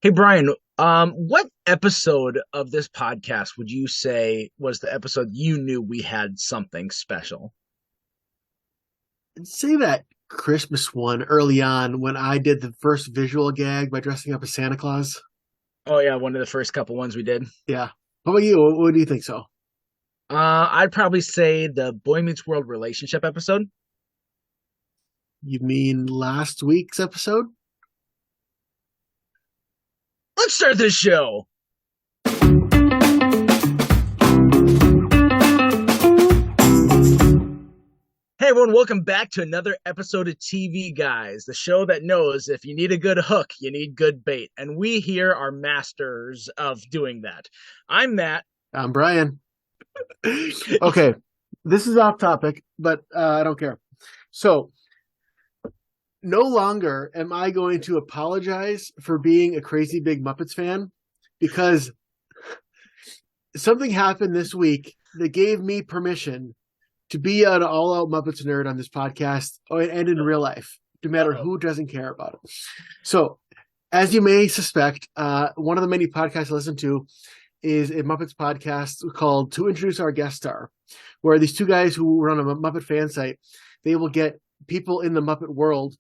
Hey Brian, what episode of this podcast would you say was the episode you knew we had something special? Say that Christmas one early on when I did the first visual gag by dressing up as Santa Claus. Oh yeah, one of the first couple ones we did. Yeah. How about you? What do you think so? I'd probably say the Boy Meets World relationship episode. You mean last week's episode? Let's start this show. Hey everyone, welcome back to another episode of TV Guys, the show that knows if you need a good hook, you need good bait. And we here are masters of doing that. I'm Matt. I'm Brian. Okay. This is off topic, but I don't care. So, no longer am I going to apologize for being a crazy big Muppets fan because something happened this week that gave me permission to be an all-out Muppets nerd on this podcast and in real life, no matter Uh-oh. who doesn't care about it. So, as you may suspect, one of the many podcasts I listen to is a Muppets podcast called To Introduce Our Guest Star, where these two guys who run a Muppet fan site, they will get people in the Muppet world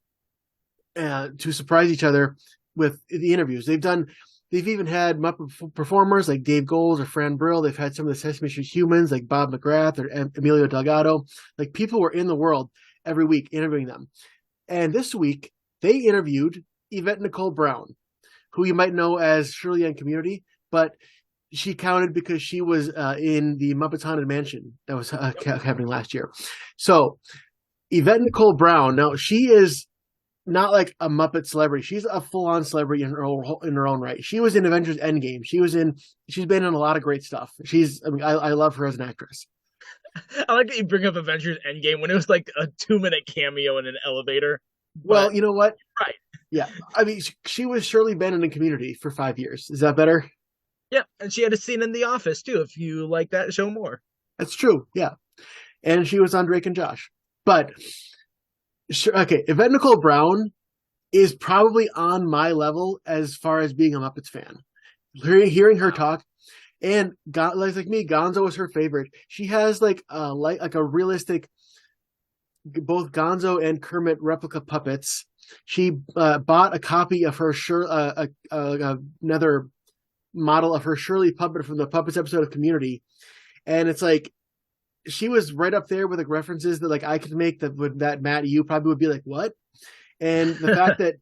to surprise each other with the interviews. They've even had Muppet performers like Dave Goelz or Fran Brill. They've had some of the Sesame Street humans like Bob McGrath or Emilio Delgado. Like people were in the world every week interviewing them. And this week they interviewed Yvette Nicole Brown, who you might know as Shirley on Community, but she counted because she was in the Muppets Haunted Mansion that was happening last year. So Yvette Nicole Brown, now she is not like a Muppet celebrity. She's a full-on celebrity in her own right. She was in Avengers Endgame. She's been in a lot of great stuff. I love her as an actress. I like that you bring up Avengers Endgame when it was like a 2 minute cameo in an elevator. Well, But you know what? right. Yeah, I mean, she was Shirley Bannon in Community for 5 years. Is that better? Yeah, and she had a scene in The Office too, if you like that show more. That's true. Yeah, and she was on Drake and Josh. But okay, Yvette Nicole Brown is probably on my level as far as being a Muppets fan. Hearing her Wow. talk, and like me, Gonzo is her favorite. She has like a realistic both Gonzo and Kermit replica puppets. She bought a copy of her another model of her Shirley puppet from the Puppets episode of Community, and it's like she was right up there with like references that like I could make that Matt you probably would be like what, and the fact that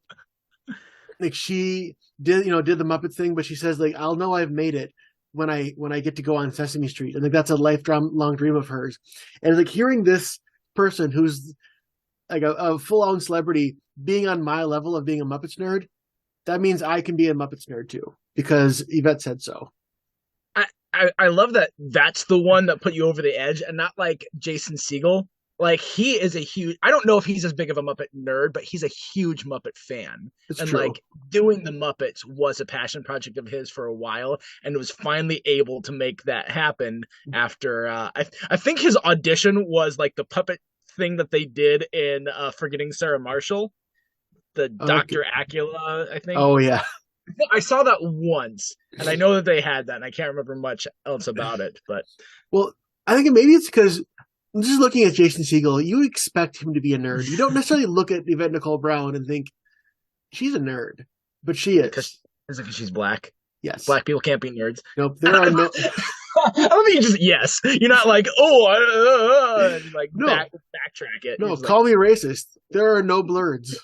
like she did the Muppets thing, but she says like I'll know I've made it when I get to go on Sesame Street. I think that's a lifelong dream of hers, and like hearing this person who's like a full on celebrity being on my level of being a Muppets nerd, that means I can be a Muppets nerd too because Yvette said so. I love that that's the one that put you over the edge and not like Jason Segel. Like he is a huge I don't know if he's as big of a Muppet nerd, but he's a huge Muppet fan. It's And true. like doing the Muppets was a passion project of his for a while and was finally able to make that happen after I think his audition was like the puppet thing that they did in Forgetting Sarah Marshall, the Okay. Dr. Acula, I think. Oh yeah. I saw that once, and I know that they had that, and I can't remember much else about it. But Well, I think maybe it's because just looking at Jason Segel, you expect him to be a nerd. You don't necessarily look at Yvette Nicole Brown and think she's a nerd, but she because is. is it because she's black? Yes. Black people can't be nerds. Nope. There are I no. don't think you just yes. You're not like and like No. backtrack it. You're No. just like, Call me racist. There are no blurs.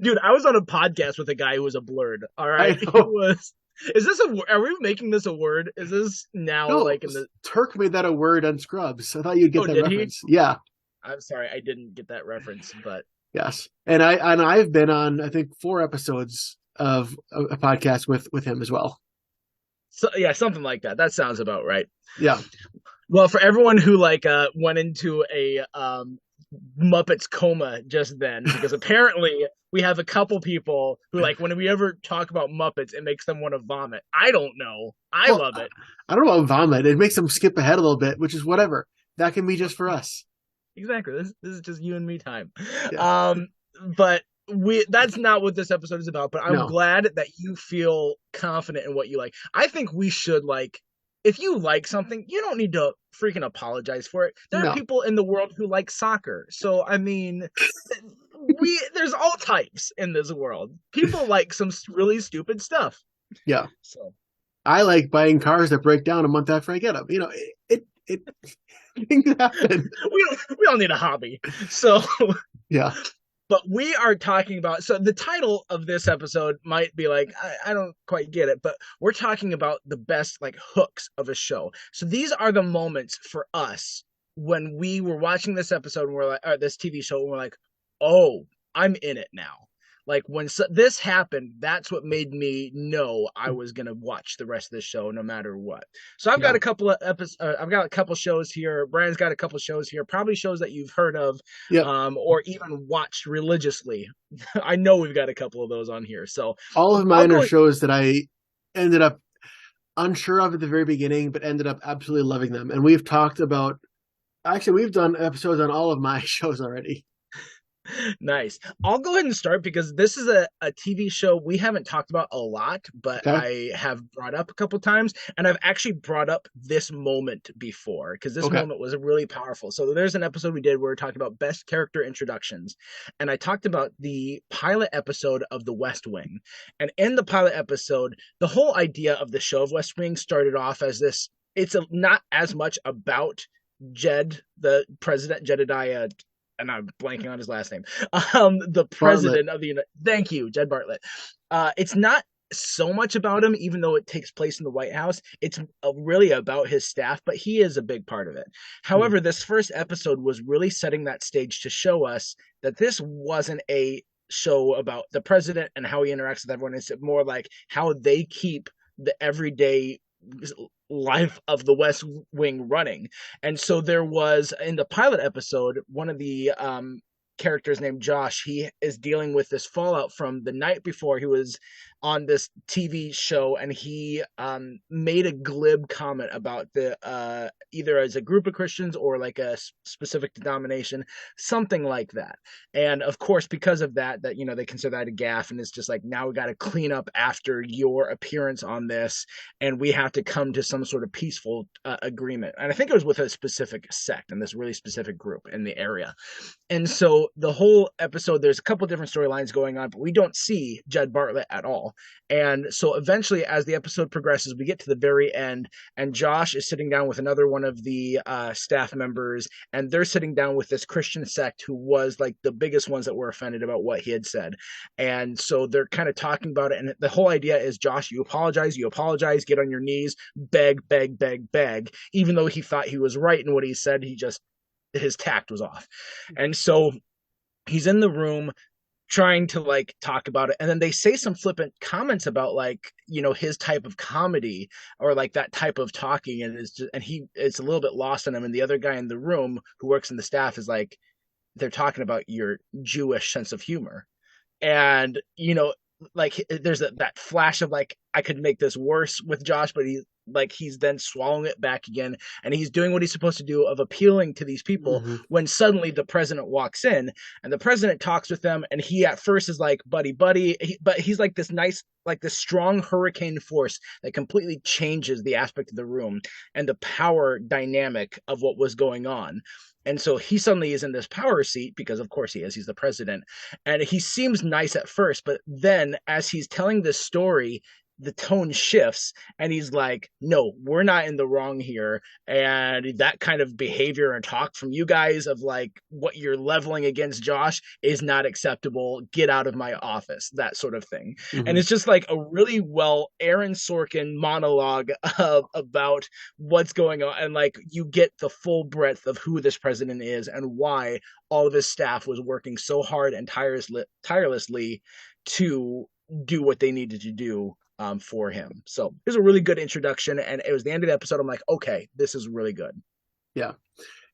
dude, I was on a podcast with a guy who was a blurred. All I right, he know. was. Is this Are we making this a word? Is this now No. like in the? Turk made that a word on Scrubs. I thought you'd get Oh, that did he? reference. Yeah. I'm sorry, I didn't get that reference, but Yes. I've been on I think 4 episodes of a podcast with him as well. so yeah, something like that. That sounds about right. Yeah. Well, for everyone who like went into a Muppets coma just then, because apparently we have a couple people who like when we ever talk about Muppets, it makes them want to vomit. I don't know. I Well, love it. I don't know about vomit. It makes them skip ahead a little bit, which is whatever. That can be just for us. Exactly. This is just you and me time. Yeah. Um, but that's not what this episode is about, but I'm No, glad that you feel confident in what you like. I think we should like if you like something, you don't need to freaking apologize for it. There are no, people in the world who like soccer. So I mean, there's all types in this world. People like some really stupid stuff. yeah. So I like buying cars that break down a month after I get them. You know, it things happen. we don't need a hobby. So Yeah, but we are talking about, so the title of this episode might be like, I don't quite get it, but we're talking about the best like hooks of a show. So these are the moments for us when we were watching this episode and we're like, or this TV show, and we're like, oh, I'm in it now. Like when this happened, that's what made me know I was gonna watch the rest of the show no matter what. So I've got yeah, a couple of episodes. I've got a couple shows here. Brian's got a couple shows here. Probably shows that you've heard of, yep. or even watched religiously. I know we've got a couple of those on here. So All of I'll mine are go. shows that I ended up unsure of at the very beginning, but ended up absolutely loving them. And we've talked about. Actually, we've done episodes on all of my shows already. Nice. I'll go ahead and start because this is a TV show we haven't talked about a lot, but Okay. I have brought up a couple times, and I've actually brought up this moment before because this Okay. moment was really powerful. So there's an episode we did where we talked about best character introductions, and I talked about the pilot episode of The West Wing. And in the pilot episode, the whole idea of the show of West Wing started off as this. Not as much about Jed, the president, Jedediah, and I'm blanking on his last name. The Bartlett. president of the thank you, Jed Bartlett. It's not so much about him, even though it takes place in the White House. It's really about his staff, but he is a big part of it. Mhm. However, this first episode was really setting that stage to show us that this wasn't a show about the president and how he interacts with everyone. It's more like how they keep the everyday life of the West Wing running. And so there was in the pilot episode, one of the characters named Josh, he is dealing with this fallout from the night before he was on this TV show, and he made a glib comment about the either as a group of Christians or like a specific denomination, something like that. And of course, because of that, they consider that a gaffe, and it's just like now we got to clean up after your appearance on this, and we have to come to some sort of peaceful agreement. And I think it was with a specific sect and this really specific group in the area. And so the whole episode, there's a couple different storylines going on, but we don't see Jed Bartlett at all. And so eventually, as the episode progresses, we get to the very end, and Josh is sitting down with another one of the staff members, and they're sitting down with this Christian sect who was like the biggest ones that were offended about what he had said. And so they're kind of talking about it, and the whole idea is, Josh, you apologize, get on your knees, beg, beg, beg, beg. Even though he thought he was right in what he said, his tact was off. And so he's in the room trying to like talk about it, and then they say some flippant comments about like his type of comedy or like that type of talking, and it's a little bit lost on him. And the other guy in the room who works in the staff is like, they're talking about your Jewish sense of humor. And like there's that flash of like, I could make this worse with Josh, but he's then swallowing it back again, and he's doing what he's supposed to do of appealing to these people, Mm-hmm. when suddenly the president walks in, and the president talks with them, and he at first is like buddy, but he's like this nice, like this strong hurricane force that completely changes the aspect of the room and the power dynamic of what was going on. And so he suddenly is in this power seat because, of course, he's the president. And he seems nice at first, but then as he's telling this story, the tone shifts, and he's like, no, we're not in the wrong here. And that kind of behavior and talk from you guys of like what you're leveling against Josh is not acceptable. Get out of my office, that sort of thing. Mm-hmm. And it's just like a really well Aaron Sorkin monologue about what's going on. And like you get the full breadth of who this president is and why all of his staff was working so hard and tirelessly to do what they needed to do for him. So it was a really good introduction, and it was the end of the episode. I'm like, okay, this is really good. Yeah.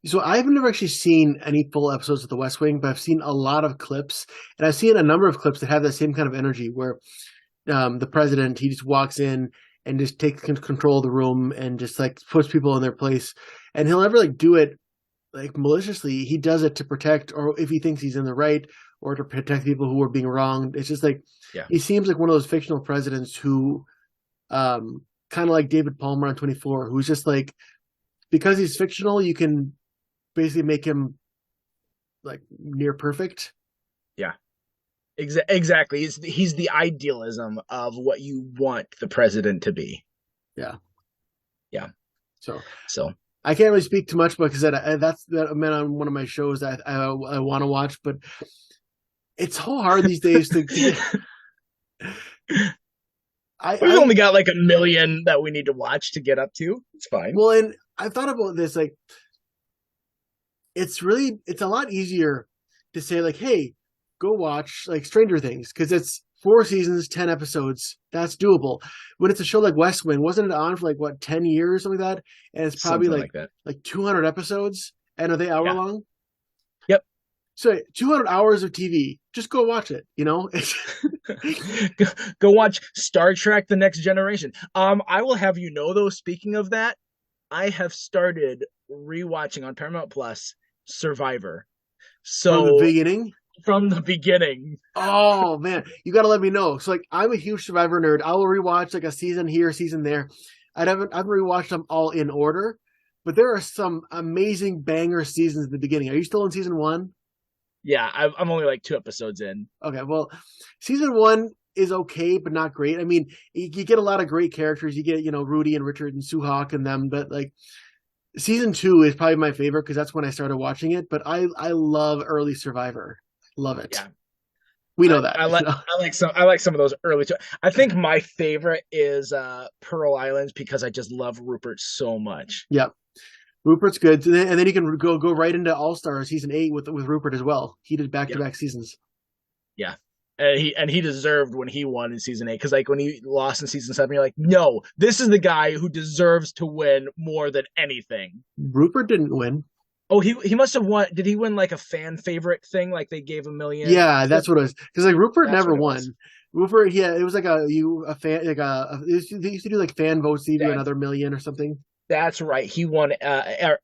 So I've never actually seen any full episodes of The West Wing, but I've seen a lot of clips, and I've seen a number of clips that have that same kind of energy where the president, he just walks in and just takes control of the room and just like puts people in their place. And he'll never like do it like maliciously. He does it to protect, or if he thinks he's in the right, or to protect people who were being wronged. It's just like Yeah. he seems like one of those fictional presidents who, kind of like David Palmer on 24, who's just like, because he's fictional, you can basically make him like near perfect. Yeah. Exactly. He's the idealism of what you want the president to be. Yeah. Yeah. So I can't really speak too much because that's meant on one of my shows that I want to watch, but it's so hard these days to get. We've only got like 1 million that we need to watch to get up to. It's fine. Well, and I thought about this, like, it's a lot easier to say like, hey, go watch like Stranger Things because it's 4 seasons, 10 episodes. That's doable. When it's a show like West Wing, wasn't it on for like what 10 years, something like that? And it's probably like 200 episodes, and are they hour long? Yep. So 200 hours of TV. Just go watch it. You know, go watch Star Trek: The Next Generation. I will have you know though. Speaking of that, I have started rewatching on Paramount Plus Survivor. So from the beginning. Oh man, you got to let me know. So like, I'm a huge Survivor nerd. I will rewatch like a season here, a season there. I've rewatched them all in order, but there are some amazing banger seasons at the beginning. Are you still in season 1? Yeah, I'm only like 2 episodes in. Okay, well, season 1 is okay, but not great. I mean, you get a lot of great characters. You get, Rudy and Richard and Suhawk and them, but like season 2 is probably my favorite because that's when I started watching it. But I love early Survivor. Love it. Yeah. We know that. I like some of those early. I think my favorite is Pearl Islands because I just love Rupert so much. Yep. Rupert's good, and then you can go right into All Stars season 8 with Rupert as well. He did back-to-back seasons. Yeah, and he deserved when he won in season 8 because like when he lost in season 7, you're like, no, this is the guy who deserves to win more than anything. Rupert didn't win. Oh, he must have won. Did he win like a fan favorite thing? Like they gave $1 million? Yeah, that's what it was. Because like Rupert never won. Rupert, yeah, it was like a fan like they used to do like fan votes. They do another $1 million or something. That's right. He won.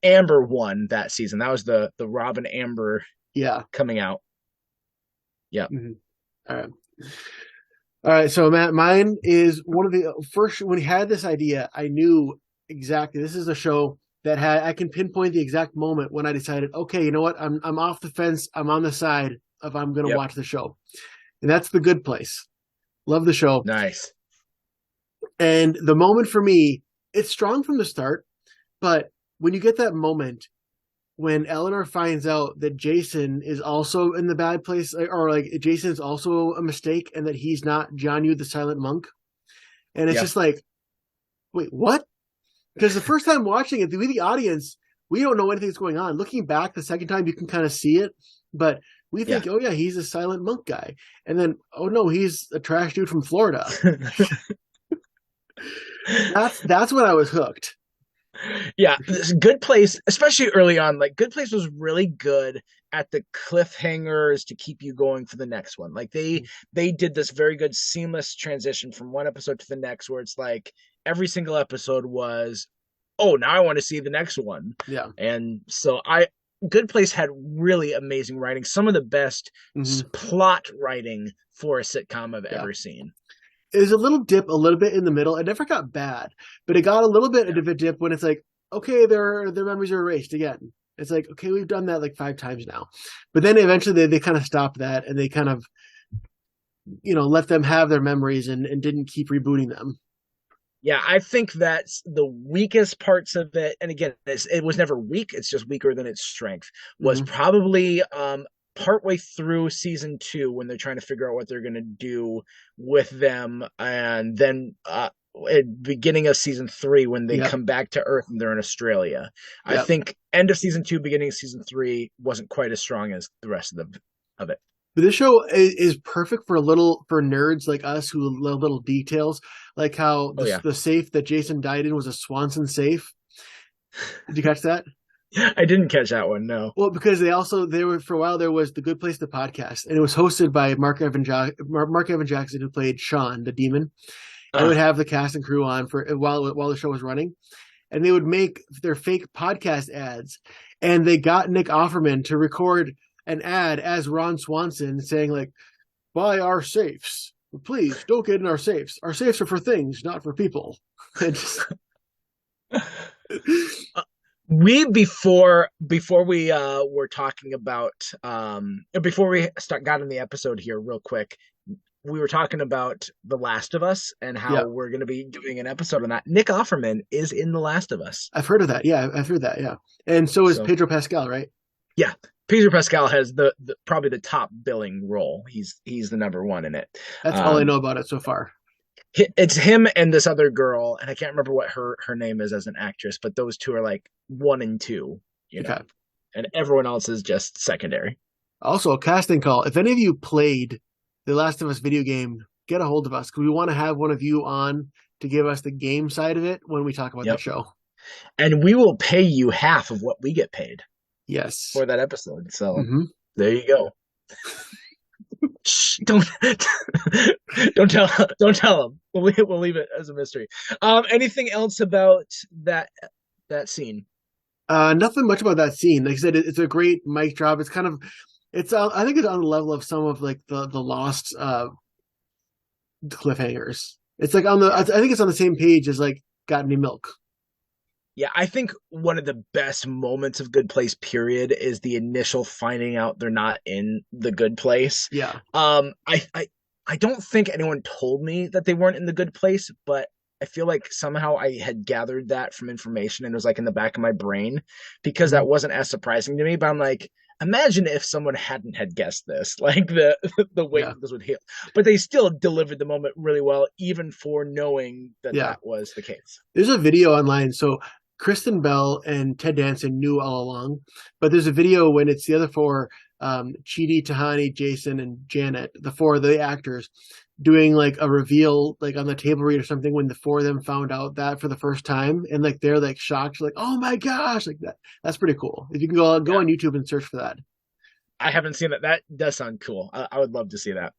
Amber won that season. That was the Robin Amber. Yeah, coming out. Yeah. Mm-hmm. All right. So Matt, mine is one of the first. When he had this idea, I knew exactly this is a show that I can pinpoint the exact moment when I decided, okay, you know what? I'm off the fence. I'm on the side of I'm going to watch the show, and that's The Good Place. Love the show. Nice. And the moment for me, it's strong from the start, but when you get that moment when Eleanor finds out that Jason is also in the bad place, or like Jason is also a mistake, and that he's not Jianyu the Silent Monk, and it's just like, wait, what? Because the first time watching it, we the audience, we don't know anything that's going on. Looking back the second time, you can kind of see it, but we think, oh yeah, he's a Silent Monk guy, and then oh no, he's a trash dude from Florida. That's when I was hooked. Yeah, this Good Place, especially early on, like Good Place was really good at the cliffhangers to keep you going for the next one. Like they did this very good seamless transition from one episode to the next, where it's like every single episode was, oh, now I want to see the next one. Yeah, and so Good Place had really amazing writing, some of the best plot writing for a sitcom I've ever seen. It was a little dip a little bit in the middle. It never got bad, but it got a little bit of a dip when it's like, okay, their memories are erased again. It's like, okay, we've done that like 5 times now. But then eventually they kind of stopped that, and they kind of, let them have their memories and didn't keep rebooting them. Yeah, I think that's the weakest parts of it. And again, it was never weak. It's just weaker than its strength. Was probably partway through season 2 when they're trying to figure out what they're going to do with them, and then at beginning of season 3 when they come back to Earth and they're in Australia. I think end of season 2, beginning of season 3 wasn't quite as strong as the rest of it. But this show is perfect for nerds like us who love little details, like how the safe that Jason died in was a Swanson safe. Did you catch that? I didn't catch that one, no. Well, because for a while there was The Good Place, the podcast, and it was hosted by Mark Evan Jackson, who played Sean, the demon. And would have the cast and crew on for while the show was running, and they would make their fake podcast ads. And they got Nick Offerman to record an ad as Ron Swanson saying like, "Buy our safes. Please don't get in our safes. Our safes are for things, not for people." And just... we before we were talking about before we got in the episode here real quick, we were talking about The Last of Us and how we're going to be doing an episode on that. Nick Offerman is in The Last of Us. I've heard of that. Yeah, I've heard that. Yeah, and so is Pedro Pascal, right? Yeah, Pedro Pascal has the probably the top billing role. He's the number one in it. That's all I know about it so far. It's him and this other girl, and I can't remember what her name is as an actress, but those two are like 1 and 2, you know, and everyone else is just secondary. Also, a casting call. If any of you played the Last of Us video game, get a hold of us because we want to have one of you on to give us the game side of it when we talk about the show. And we will pay you half of what we get paid. Yes. For that episode. So there you go. Shh, don't tell them. We'll leave it as a mystery. Anything else about that scene? Nothing much about that scene. Like I said, it's a great mic drop. It's kind of, I think it's on the level of some of like the Lost cliffhangers. It's like I think it's on the same page as like Got Any Milk. Yeah, I think one of the best moments of Good Place period is the initial finding out they're not in the good place. Yeah. I don't think anyone told me that they weren't in the good place, but I feel like somehow I had gathered that from information and it was like in the back of my brain because that wasn't as surprising to me. But I'm like, imagine if someone hadn't had guessed this, like the way that this would hit. But they still delivered the moment really well, even for knowing that was the case. There's a video online. So Kristen Bell and Ted Danson knew all along, but there's a video when it's the other four, Chidi, Tahani, Jason, and Janet, the four of the actors, doing like a reveal like on the table read or something when the four of them found out that for the first time, and like they're like shocked, like, oh my gosh, like that. That's pretty cool. If you can go on YouTube and search for that. I haven't seen that. That does sound cool. I would love to see that.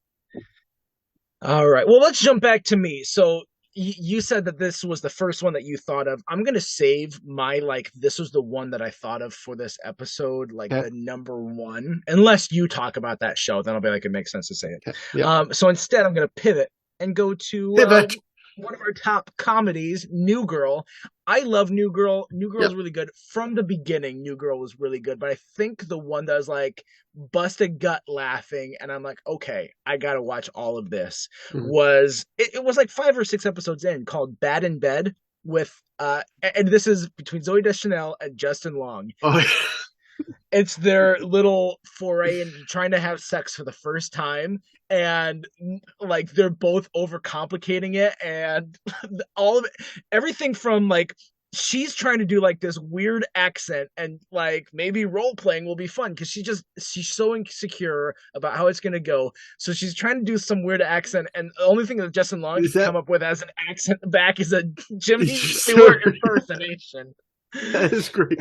All right. Well, let's jump back to me. So you said that this was the first one that you thought of. I'm going to save my, this was the one that I thought of for this episode, the number one. Unless you talk about that show, then I'll be like, it makes sense to say it. Okay. Yeah. So instead, I'm going to pivot and go to one of our top comedies, New Girl. I love New Girl. New Girl is really good. From the beginning, New Girl was really good. But I think the one that was bust a gut laughing, and I'm like, okay, I got to watch all of this, was 5 or 6 episodes in, called Bad in Bed with, and this is between Zooey Deschanel and Justin Long. Oh, it's their little foray into trying to have sex for the first time, and they're both overcomplicating it, and all of it, everything from she's trying to do this weird accent, and maybe role playing will be fun because she's so insecure about how it's gonna go, so she's trying to do some weird accent, and the only thing that Justin Long can come up with as an accent back is a Jimmy Stewart impersonation. That is great.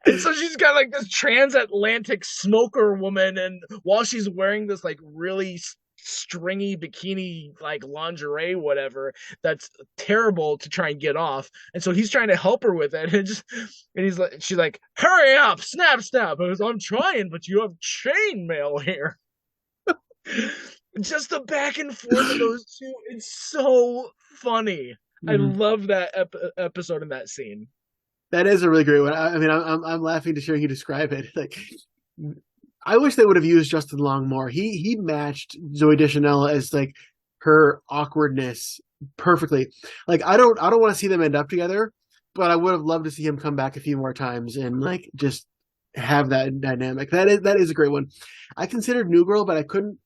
And so she's got this transatlantic smoker woman, and while she's wearing this really stringy bikini lingerie whatever that's terrible to try and get off, and so he's trying to help her with it, and she's like, hurry up, snap. I'm trying, but you have chainmail here. Just the back and forth of those two, it's so funny. I love that episode and that scene. That is a really great one. I mean, I'm laughing to hear you describe it. I wish they would have used Justin Long more. He matched Zooey Deschanel as her awkwardness perfectly. I don't want to see them end up together, but I would have loved to see him come back a few more times and just have that dynamic. That is a great one. I considered New Girl, but I couldn't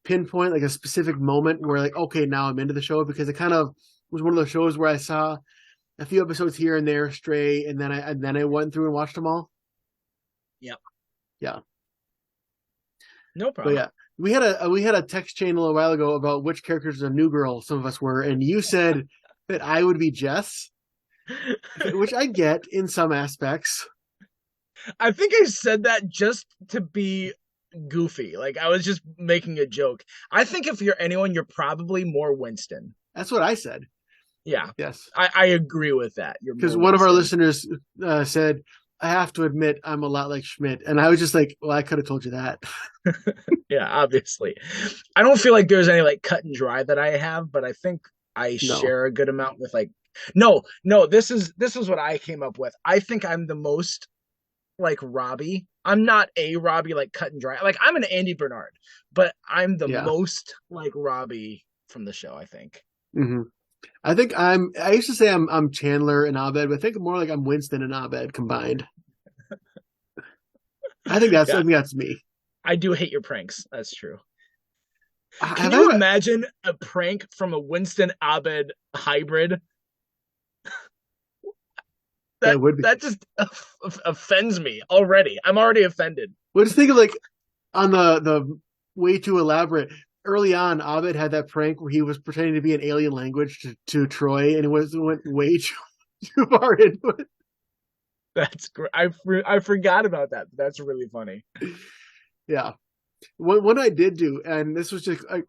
pinpoint a specific moment where okay, now I'm into the show, because it kind of was one of those shows where I saw a few episodes here and there stray, and then I went through and watched them all. Yep. Yeah. No problem. But yeah, we had a text chain a little while ago about which characters of New Girl some of us were, and you said that I would be Jess, which I get in some aspects. I think I said that just to be goofy. I was just making a joke. I think if you're anyone, you're probably more Winston. That's what I said. Yeah. Yes. I agree with that. Because one of our listeners said, I have to admit I'm a lot like Schmidt, and I was just like, well, I could have told you that. Yeah, obviously. I don't feel like there's any like cut and dry that I have, but I think I No, share a good amount with like no, this is what I came up with. I think I'm the most like Robbie. I'm not a Robbie like cut and dry. Like I'm an Andy Bernard, but I'm the yeah. most like Robbie from the show, I think. hmm I think I used to say I'm Chandler and Abed, but I think more like I'm Winston and Abed combined. I Yeah, think that's me. I do hate your pranks. That's true. Can Have I you ever? imagine a prank from a Winston Abed hybrid? That That would be. that just offends me already. I'm already offended. Well, just think of like on the way too elaborate. Early on, Abed had that prank where he was pretending to be an alien language to Troy, and went way too far into it. That's great. I forgot about that. That's really funny. Yeah. What I did do, and this was just like,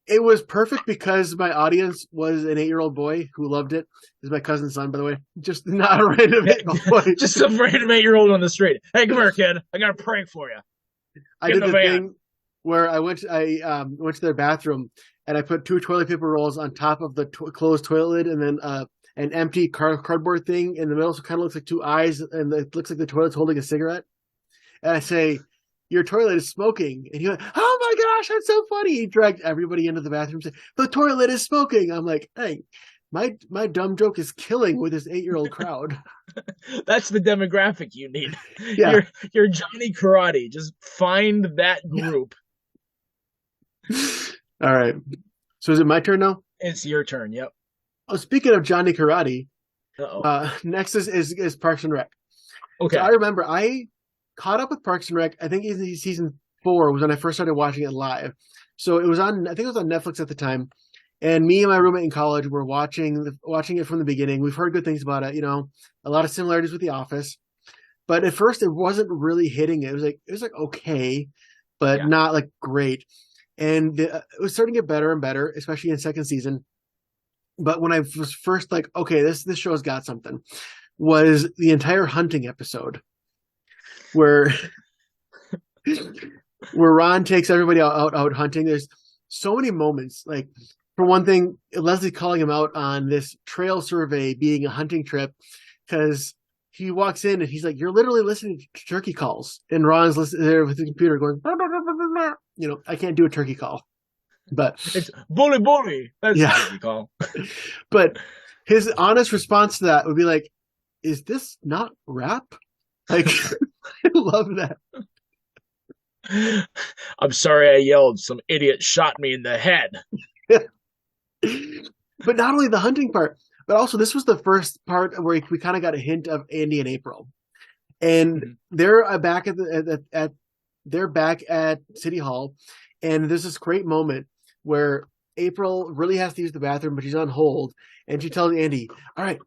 it was perfect because my audience was an 8-year-old boy who loved it. This is my cousin's son, by the way. Just not a random 8-year-old boy. Just some random 8-year-old on the street. Hey, come here, kid. I got a prank for you. I Get in did the the van. thing where I went to their bathroom and I put 2 toilet paper rolls on top of the closed toilet lid, and then an empty cardboard thing in the middle, so it kind of looks like two eyes, and it looks like the toilet's holding a cigarette. And I say, "Your toilet is smoking," and he went, "Oh my gosh, that's so funny!" He dragged everybody into the bathroom, saying, "The toilet is smoking." I'm like, "Hey, my dumb joke is killing with this 8-year-old crowd." That's the demographic you need. Yeah. You're Johnny Karate. Just find that group. All right. So is it my turn now? It's your turn. Yep. Oh, speaking of Johnny Karate, Uh-oh. next is Parks and Rec. So I Okay. remember I caught up with Parks and Rec. I think season 4 was when I first started watching it live. So it was on. I think it was on Netflix at the time. And me and my roommate in college were watching it from the beginning. We've heard good things about it. A lot of similarities with The Office. But at first, it wasn't really hitting it. It was like okay, but Yeah. not like great. And it was starting to get better and better, especially in second season. But when I was first like, okay, this show's got something, was the entire hunting episode where where Ron takes everybody out hunting. There's so many moments. Like, for one thing, Leslie calling him out on this trail survey being a hunting trip, because he walks in and he's like, "You're literally listening to turkey calls," and Ron's listening there with the computer going, "Blah, blah, blah, blah, blah." I can't do a turkey call, but It's bully bully. That's yeah, what we call. but his honest response to that would be like, "Is this not rap?" Like, I love that. I'm sorry I yelled. Some idiot shot me in the head. But not only the hunting part, but also this was the first part where we kind of got a hint of Andy and April, and Mhm. they're back they're back at City Hall, and there's this great moment where April really has to use the bathroom, but she's on hold, and she tells Andy, "All right,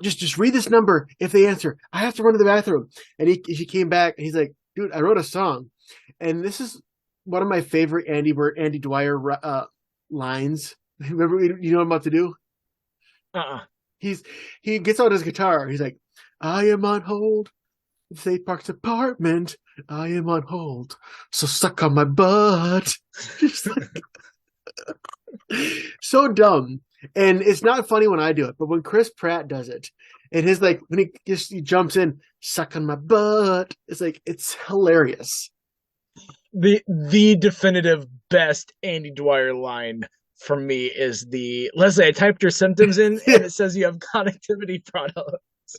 just read this number. If they answer, I have to run to the bathroom." And she came back, and he's like, "Dude, I wrote a song," and this is one of my favorite Andy Dwyer lines. Remember, you know what I'm about to do? Uh-uh. He gets out his guitar. He's like, "I am on hold. State Park's apartment. I am on hold. So suck on my butt." Just like, so dumb. And it's not funny when I do it, but when Chris Pratt does it, and his like when he jumps in, "Suck on my butt," it's hilarious. The definitive best Andy Dwyer line for me is the Leslie, I typed your symptoms in and it says you have connectivity products.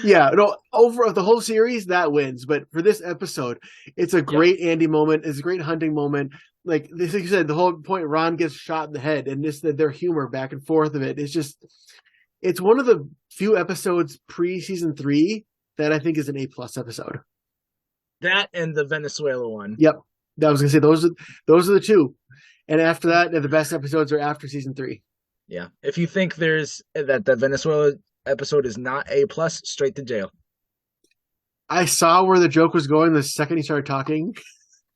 Yeah, no, over the whole series that wins, but for this episode, it's a Yep. great Andy moment. It's a great hunting moment. Like this, like you said, the whole point, Ron gets shot in the head, and just their humor back and forth of it's one of the few episodes pre-season 3 that I think is an A+ episode. That and the Venezuela one. Yep, I was gonna say those are the two, and after that, the best episodes are after season 3. Yeah. If you think there's that the Venezuela episode is not A+, straight to jail. I saw where the joke was going the second he started talking.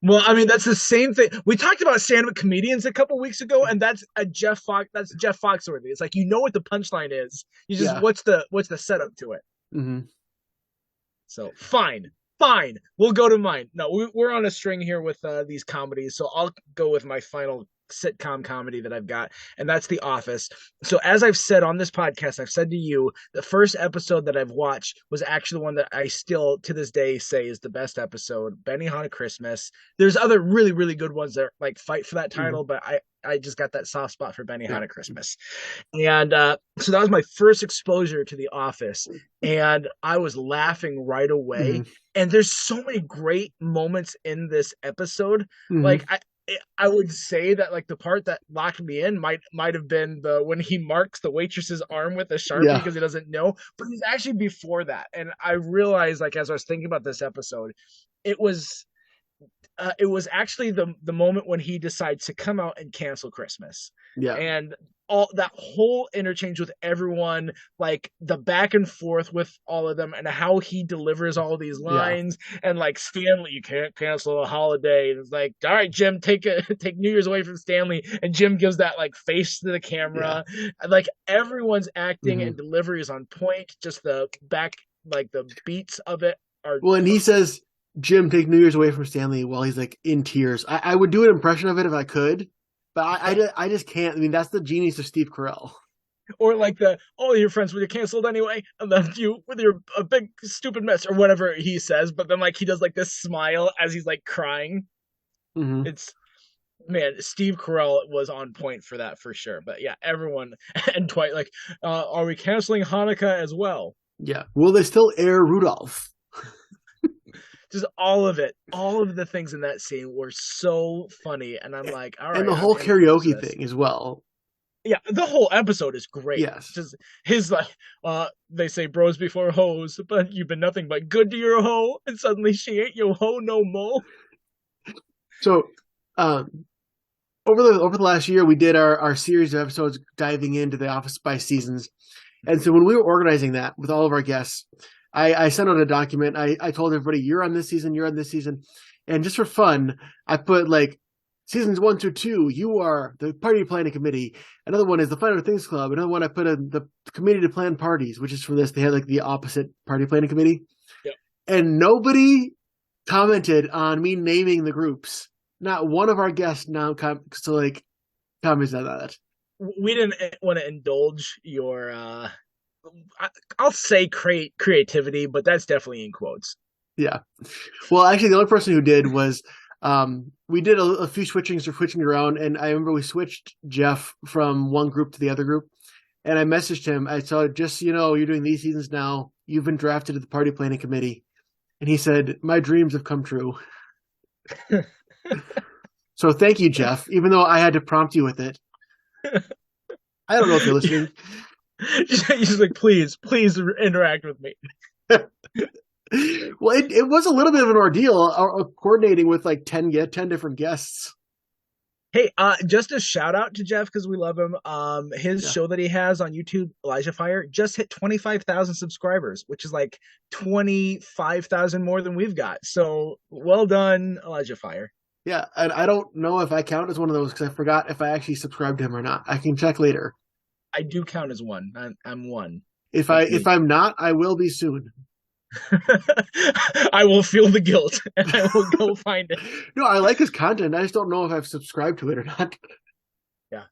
Well, I mean, that's the same thing. We talked about stand-up comedians a couple weeks ago, and that's Jeff Foxworthy. It's like you know what the punchline is. You just Yeah. what's the setup to it. Mm-hmm. So fine. We'll go to mine. No, we're on a string here with these comedies, so I'll go with my final sitcom comedy that I've got, and that's The Office. So as I've said on this podcast, I've said to you, the first episode that I've watched was actually the one that I still to this day say is the best episode, Benihana Christmas. There's other really, really good ones that like fight for that title, but I just got that soft spot for Benihana Christmas. And so that was my first exposure to The Office, and I was laughing right away. And there's so many great moments in this episode. Like I would say that like the part that locked me in might have been the when he marks the waitress's arm with a Sharpie because he doesn't know, but it's actually before that. And I realized like as I was thinking about this episode, it was actually the moment when he decides to come out and cancel Christmas. Yeah. And all that whole interchange with everyone, like the back and forth with all of them and how he delivers all these lines and like Stanley, you can't cancel a holiday. And it's like, all right, Jim, take New Year's away from Stanley. And Jim gives that like face to the camera. And, like everyone's acting and delivery is on point. Just the back, like the beats of it are. Well, and he says, Jim, take New Year's away from Stanley while he's like in tears. I would do an impression of it if I could, but I just can't. I mean, that's the genius of Steve Carell. Or like all your friends were canceled anyway, and then you with your a big stupid mess or whatever he says, but then like he does like this smile as he's like crying. It's man, Steve Carell was on point for that for sure. But yeah, everyone and Dwight like, are we canceling Hanukkah as well? Yeah. Will they still air Rudolph? Just all of it, all of the things in that scene were so funny, and I'm like, all right. And the whole karaoke thing as well. Yeah, the whole episode is great. Yes. Just his like, they say bros before hoes, but you've been nothing but good to your hoe, and suddenly she ain't your hoe no more. So, over the last year, we did our series of episodes diving into The Office by seasons, and so when we were organizing that with all of our guests, I sent out a document. I told everybody, you're on this season, and just for fun, I put like seasons 1 through 2, you are the party planning committee. Another one is the Finer Things Club. Another one I put in the committee to plan parties, which is from this. They had like the opposite party planning committee. Yep. And nobody commented on me naming the groups. Not one of our guests now comments on that. We didn't want to indulge your, I'll say creativity, but that's definitely in quotes. Yeah. Well, actually, the only person who did was we did a few switching around, and I remember we switched Jeff from one group to the other group, and I messaged him. I said, just so you know, you're doing these seasons now. You've been drafted to the party planning committee. And he said, my dreams have come true. So thank you, Jeff, even though I had to prompt you with it. I don't know if you're listening. He's like, please interact with me. Well, it was a little bit of an ordeal coordinating with like 10 different guests. Hey, just a shout out to Jeff because we love him. His show that he has on YouTube, Elijah Fire, just hit 25,000 subscribers, which is like 25,000 more than we've got. So well done, Elijah Fire. Yeah, and I don't know if I count as one of those because I forgot if I actually subscribed to him or not. I can check later. I do count as one. I'm one. If I'm not, I will be soon. I will feel the guilt and I will go find it. No, I like his content. I just don't know if I've subscribed to it or not. Yeah,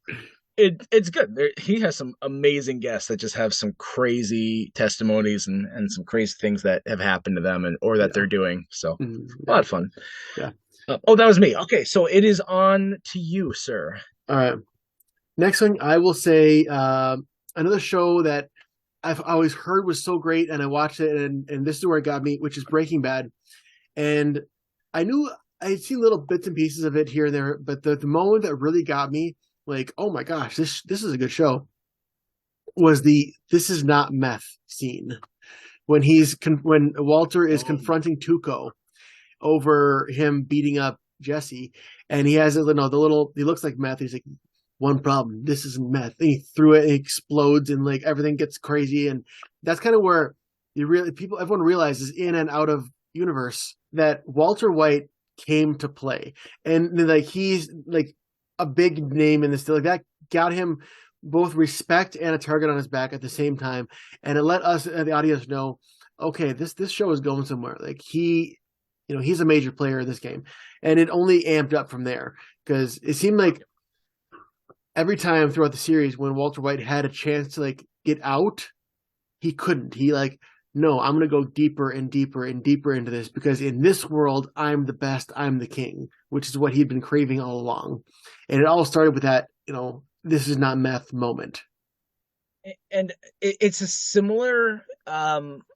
it's good. He has some amazing guests that just have some crazy testimonies and some crazy things that have happened to them or that they're doing. So a lot of fun. Yeah. Oh, that was me. Okay, so it is on to you, sir. All right. Next one, I will say another show that I've always heard was so great, and I watched it, and this is where it got me, which is Breaking Bad. And I knew I'd seen little bits and pieces of it here and there, but the moment that really got me, like, oh my gosh, this is a good show, was the "this is not meth" scene when when Walter is confronting Tuco over him beating up Jesse, and he has the little, he looks like meth. He's like, one problem, this isn't meth. And he threw it, and it explodes, and like everything gets crazy. And that's kind of where everyone realizes in and out of universe that Walter White came to play. And like he's like a big name in this, like that got him both respect and a target on his back at the same time. And it let us, the audience, know okay, this show is going somewhere. Like he's a major player in this game, and it only amped up from there because it seemed like every time throughout the series when Walter White had a chance to like get out, he couldn't. He like, no, I'm gonna go deeper and deeper and deeper into this because in this world, I'm the best, I'm the king, which is what he'd been craving all along. And it all started with that, this is not meth moment. And it's a similar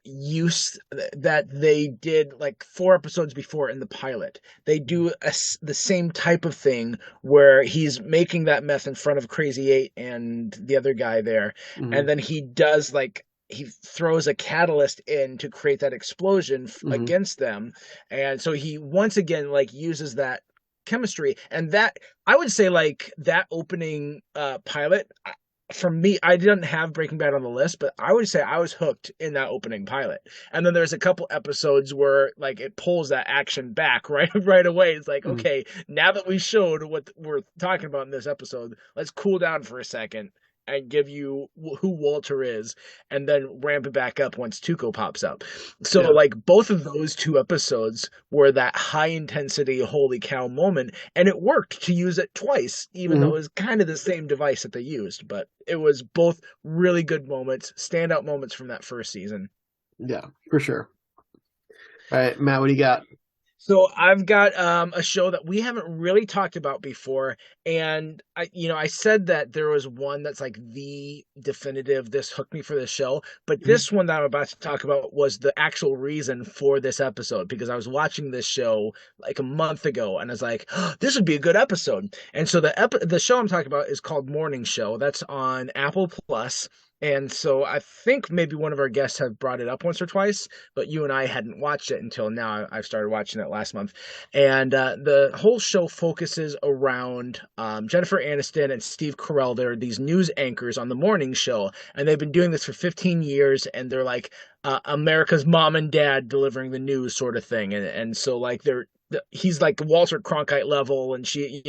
use that they did like 4 episodes before in the pilot. They do the same type of thing where he's making that meth in front of Crazy Eight and the other guy there, and then he does like he throws a catalyst in to create that explosion against them, and so he once again like uses that chemistry. And that, I would say, like that opening pilot, for me, I didn't have Breaking Bad on the list, but I would say I was hooked in that opening pilot. And then there's a couple episodes where like it pulls that action back right away. It's like, okay, now that we showed what we're talking about in this episode, let's cool down for a second and give you who Walter is, and then ramp it back up once Tuco pops up. So like both of those 2 episodes were that high intensity, holy cow moment, and it worked to use it twice, even though it was kind of the same device that they used. But it was both really good moments, standout moments from that first season. Yeah, for sure. All right, Matt, what do you got? So I've got a show that we haven't really talked about before, and I said that there was one that's like the definitive, this hooked me for this show, but this one that I'm about to talk about was the actual reason for this episode, because I was watching this show like a month ago, and I was like, oh, this would be a good episode. And so the show I'm talking about is called Morning Show. That's on Apple Plus. And so I think maybe one of our guests have brought it up once or twice, but you and I hadn't watched it until now. I've started watching it last month. And the whole show focuses around Jennifer Aniston and Steve Carell. They're these news anchors on the morning show, and they've been doing this for 15 years, and they're like America's mom and dad delivering the news sort of thing. And so like he's like Walter Cronkite level, and she,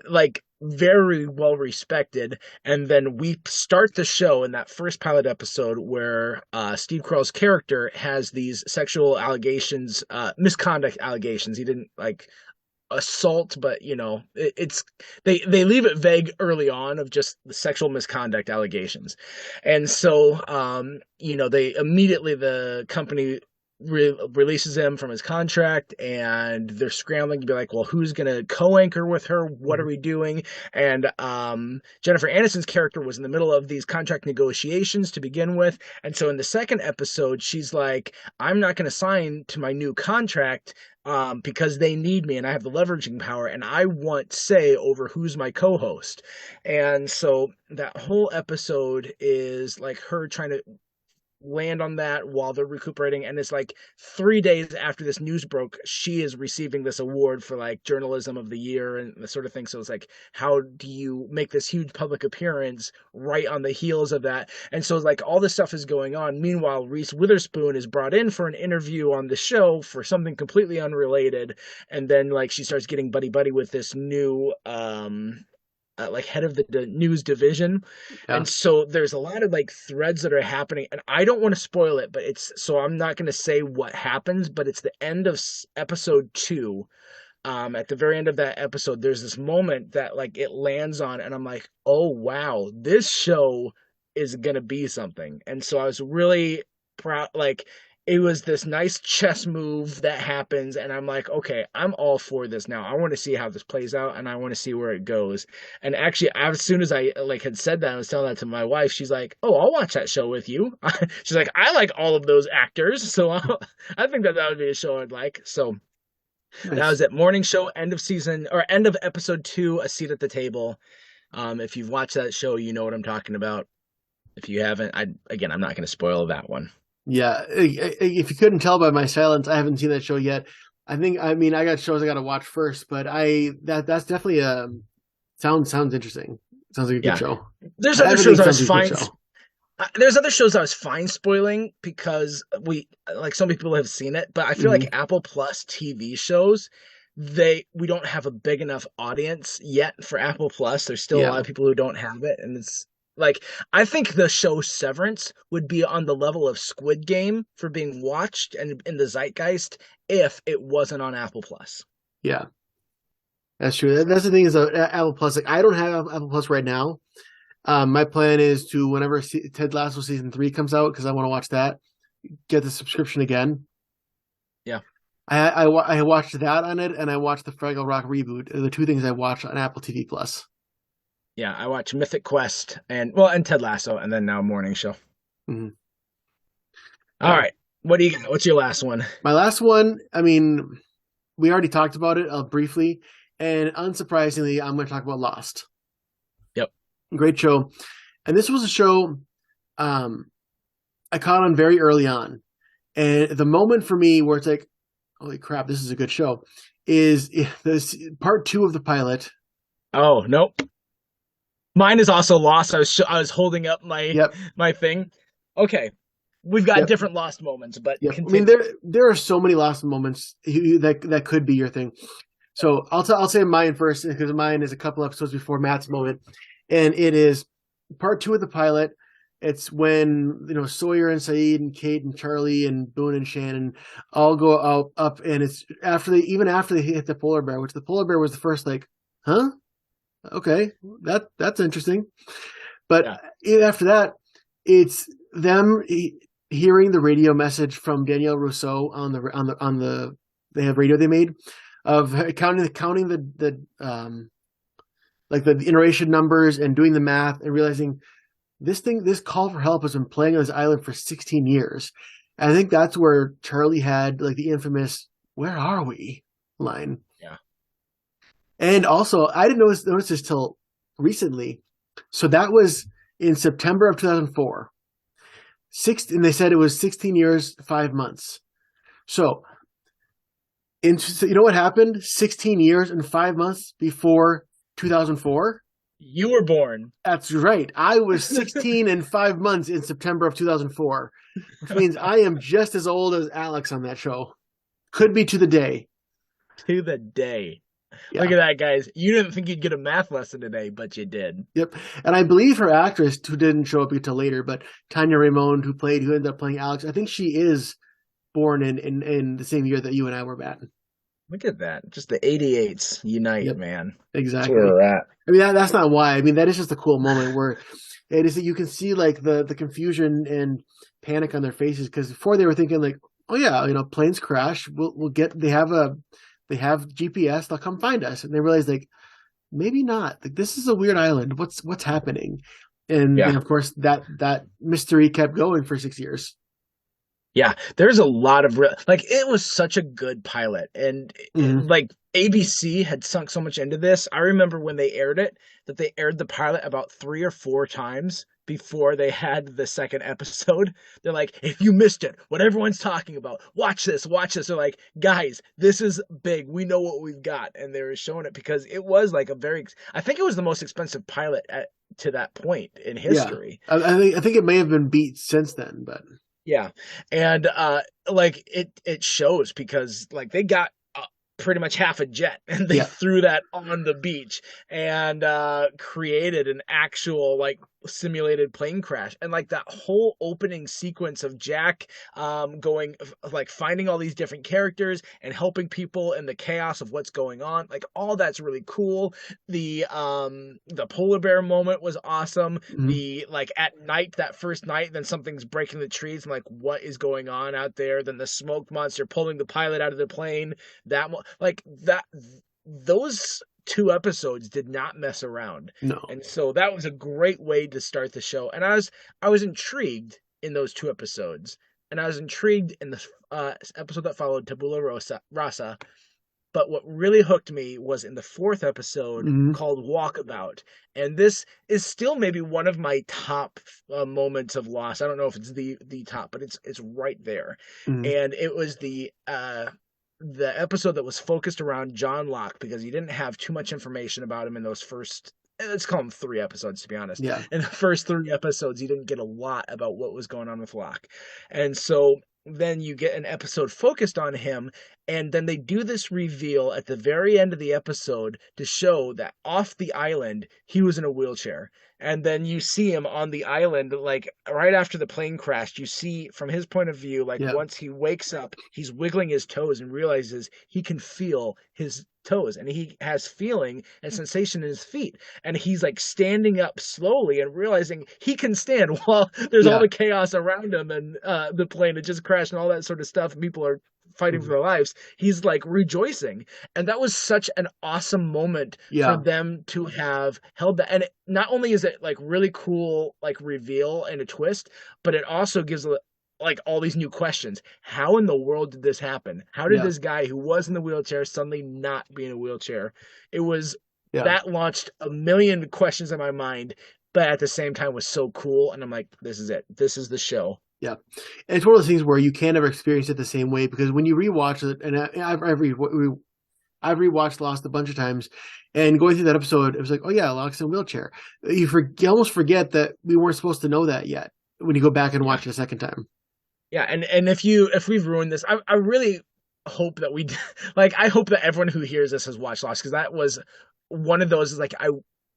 like very well respected. And then we start the show in that first pilot episode where Steve Carell's character has these sexual allegations, misconduct allegations. He didn't like assault, but it's they leave it vague early on of just the sexual misconduct allegations. And so they immediately, the company releases him from his contract, and they're scrambling to be like, well, who's gonna co-anchor with her, what are we doing? And Jennifer Aniston's character was in the middle of these contract negotiations to begin with, and so in the second episode she's like, I'm not gonna sign to my new contract because they need me and I have the leveraging power and I want say over who's my co-host. And so that whole episode is like her trying to land on that while they're recuperating, and it's like 3 days after this news broke, she is receiving this award for like journalism of the year and the sort of thing. So it's like, how do you make this huge public appearance right on the heels of that? And so like all this stuff is going on. Meanwhile, Reese Witherspoon is brought in for an interview on the show for something completely unrelated, and then like she starts getting buddy with this new like head of the news division. And so there's a lot of like threads that are happening, and I don't want to spoil it, but so I'm not going to say what happens, but it's the end of episode 2. At the very end of that episode, there's this moment that like it lands on, and I'm like, oh wow, this show is going to be something. And so I was really proud, like it was this nice chess move that happens, and I'm like, okay, I'm all for this now. I want to see how this plays out, and I want to see where it goes. And actually, as soon as I like had said that, I was telling that to my wife. She's like, oh, I'll watch that show with you. She's like, I like all of those actors, so I think that would be a show I'd like. So nice. That was it. Morning Show, end of episode 2, A Seat at the Table. If you've watched that show, you know what I'm talking about. If you haven't, I'm not going to spoil that one. Yeah, if you couldn't tell by my silence, I haven't seen that show yet. I got shows I got to watch first, but that's definitely sounds interesting. Sounds like a good show. There's other shows I was fine. There's other shows I was fine spoiling because some people have seen it, but I feel like Apple Plus TV shows, we don't have a big enough audience yet for Apple Plus. There's still a lot of people who don't have it, and Like, I think the show Severance would be on the level of Squid Game for being watched and in the zeitgeist if it wasn't on Apple Plus. Yeah, that's true. That's the thing is Apple Plus. Like I don't have Apple Plus right now. My plan is to whenever Ted Lasso season 3 comes out because I want to watch that. Get the subscription again. Yeah. I watched that on it, and I watched the Fraggle Rock reboot. The two things I watched on Apple TV Plus. Yeah, I watch Mythic Quest and Ted Lasso, and then now Morning Show. Mm-hmm. All right, what's your last one? My last one. I mean, we already talked about it briefly, and unsurprisingly, I'm going to talk about Lost. Yep, great show, and this was a show I caught on very early on, and the moment for me where it's like, holy crap, this is a good show, is this part 2 of the pilot. Oh, nope. Mine is also Lost. I was holding up my thing. Okay. We've got different Lost moments, but I mean there are so many Lost moments that could be your thing. So I'll say mine first because mine is a couple episodes before Matt's moment, and it is part 2 of the pilot. It's when Sawyer and Saeed and Kate and Charlie and Boone and Shannon all go up, and it's after they hit the polar bear, which the polar bear was the first like, huh? Okay, that's interesting. But after that, it's them hearing the radio message from Danielle Rousseau on the they have radio they made of counting the like the iteration numbers and doing the math and realizing this call for help has been playing on this island for 16 years. And I think that's where Charlie had like the infamous "Where are we?" line. Yeah. And also, I didn't notice this till recently. So that was in September of 2004. And they said it was 16 years, 5 months. So you know what happened 16 years and 5 months before 2004? You were born. That's right. I was 16 and 5 months in September of 2004, which means I am just as old as Alex on that show. Could be to the day. To the day. Yeah. Look at that, guys. You didn't think you'd get a math lesson today, but you did. Yep. And I believe her actress, who didn't show up until later, but Tanya Raymond, who ended up playing Alex, I think she is born in the same year that you and I were batting. Look at that. Just the 88s unite, man. Exactly. That's where we're at. I mean, that's not why. I mean, that is just a cool moment where it is that you can see like the confusion and panic on their faces because before they were thinking like, oh yeah, planes crash. We'll get. They have GPS. They'll come find us, and they realize like maybe not. Like this is a weird island. What's happening? And of course that mystery kept going for 6 years. Yeah, there's a lot of it was such a good pilot, and like ABC had sunk so much into this. I remember when they aired it, that they aired the pilot about 3 or 4 times before they had the second episode. They're like, if you missed it, what everyone's talking about, watch this. They're like, guys, this is big. We know what we've got, and they were showing it because it was like I think it was the most expensive pilot to that point in history. Yeah. I think it may have been beat since then, but. Yeah. And it shows because like they got pretty much half a jet and they threw that on the beach and created an actual like simulated plane crash. And like that whole opening sequence of Jack going like finding all these different characters and helping people in the chaos of what's going on, like all that's really cool. The polar bear moment was awesome. Mm-hmm. The like at night, that first night, then something's breaking the trees and like what is going on out there, then the smoke monster pulling the pilot out of the plane, those 2 episodes did not mess around. No. And so that was a great way to start the show. And I was intrigued in those 2 episodes. And I was intrigued in the episode that followed, Tabula Rasa. But what really hooked me was in the 4th episode called Walkabout. And this is still maybe one of my top moments of Lost. I don't know if it's the top, but it's right there. And it was the episode that was focused around John Locke because you didn't have too much information about him in those first, let's call them 3 episodes, to be honest. Yeah. In the first 3 episodes, you didn't get a lot about what was going on with Locke. And so then you get an episode focused on him, and then they do this reveal at the very end of the episode to show that off the island he was in a wheelchair. And then you see him on the island, like right after the plane crashed. You see from his point of view, like Yeah. once he wakes up, he's wiggling his toes and realizes he can feel his toes, and he has feeling and sensation in his feet. And he's like standing up slowly and realizing he can stand while there's all Yeah. the chaos around him, and the plane had just crashed and all that sort of stuff. And people are fighting for their lives. He's like rejoicing. And that was such an awesome moment Yeah. for them to have held that. And not only is it like really cool, like reveal and a twist, but it also gives like all these new questions. How in the world did this happen? How did Yeah. this guy who was in the wheelchair suddenly not be in a wheelchair? It was Yeah. that launched a million questions in my mind, but at the same time was so cool. And I'm like, this is it. This is the show. Yeah, and it's one of those things where you can't ever experience it the same way, because when you rewatch it, and I've rewatched Lost a bunch of times, and going through that episode, it was like, oh yeah, Locke's in a wheelchair. You almost forget that we weren't supposed to know that yet when you go back and watch it a second time. Yeah, and if we've ruined this, I really hope that we like, I hope that everyone who hears this has watched Lost, because that was one of those, like,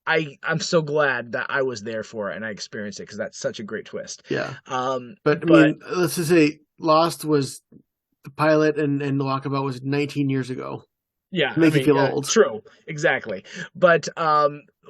I'm so glad that I was there for it and I experienced it, because that's such a great twist. Yeah. But I mean, let's just say Lost was the pilot, and the Walkabout was 19 years ago. Yeah, Make you feel old. True, exactly. But